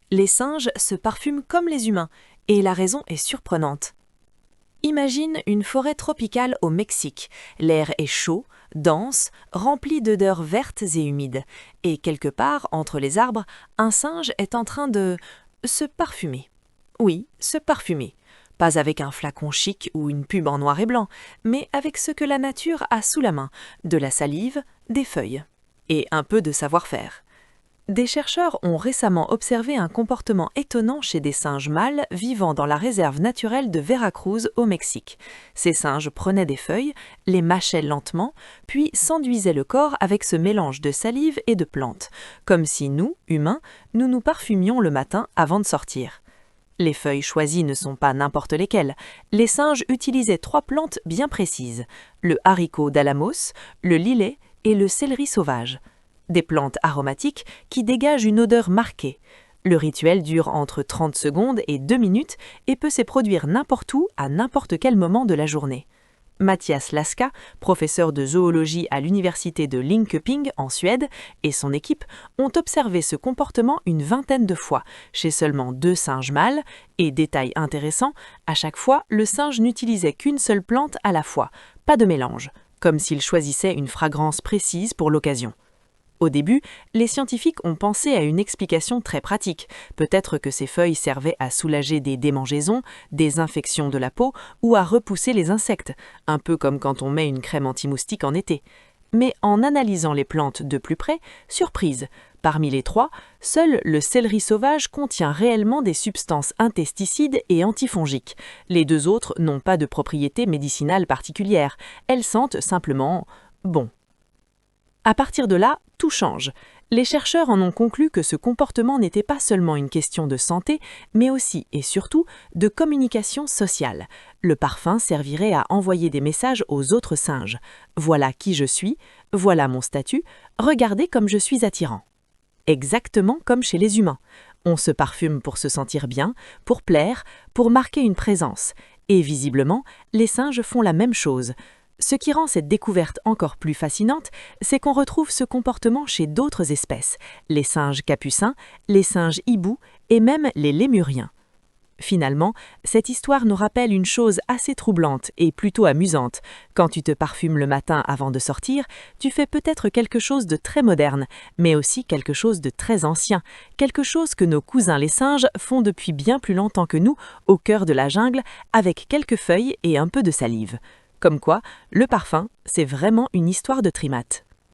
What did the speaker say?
Les singes se parfument comme les humains, et la raison est surprenante. Imagine une forêt tropicale au Mexique. L'air est chaud, dense, rempli d'odeurs vertes et humides. Et quelque part, entre les arbres, un singe est en train de se parfumer. Oui, se parfumer. Pas avec un flacon chic ou une pub en noir et blanc, mais avec ce que la nature a sous la main, de la salive, des feuilles. Et un peu de savoir-faire. Des chercheurs ont récemment observé un comportement étonnant chez des singes mâles vivant dans la réserve naturelle de Veracruz au Mexique. Ces singes prenaient des feuilles, les mâchaient lentement, puis s'enduisaient le corps avec ce mélange de salive et de plantes, comme si nous, humains, nous nous parfumions le matin avant de sortir. Les feuilles choisies ne sont pas n'importe lesquelles. Les singes utilisaient 3 plantes bien précises, le haricot d'Alamos, le lilet et le céleri sauvage. Des plantes aromatiques qui dégagent une odeur marquée. Le rituel dure entre 30 secondes et 2 minutes et peut se produire n'importe où, à n'importe quel moment de la journée. Mattias Laska, professeur de zoologie à l'université de Linköping en Suède, et son équipe ont observé ce comportement une vingtaine de fois, chez seulement 2 singes mâles, et détail intéressant, à chaque fois, le singe n'utilisait qu'une seule plante à la fois, pas de mélange, comme s'il choisissait une fragrance précise pour l'occasion. Au début, les scientifiques ont pensé à une explication très pratique. Peut-être que ces feuilles servaient à soulager des démangeaisons, des infections de la peau ou à repousser les insectes, un peu comme quand on met une crème anti-moustique en été. Mais en analysant les plantes de plus près, surprise, parmi les 3, seul le céleri sauvage contient réellement des substances intesticides et antifongiques. Les 2 autres n'ont pas de propriétés médicinales particulières, elles sentent simplement bon. À partir de là, tout change. Les chercheurs en ont conclu que ce comportement n'était pas seulement une question de santé, mais aussi et surtout de communication sociale. Le parfum servirait à envoyer des messages aux autres singes. Voilà qui je suis, voilà mon statut, regardez comme je suis attirant. Exactement comme chez les humains. On se parfume pour se sentir bien, pour plaire, pour marquer une présence. Et visiblement, les singes font la même chose. Ce qui rend cette découverte encore plus fascinante, c'est qu'on retrouve ce comportement chez d'autres espèces, les singes capucins, les singes hiboux et même les lémuriens. Finalement, cette histoire nous rappelle une chose assez troublante et plutôt amusante. Quand tu te parfumes le matin avant de sortir, tu fais peut-être quelque chose de très moderne, mais aussi quelque chose de très ancien, quelque chose que nos cousins les singes font depuis bien plus longtemps que nous, au cœur de la jungle, avec quelques feuilles et un peu de salive. Comme quoi, le parfum, c'est vraiment une histoire de trimates.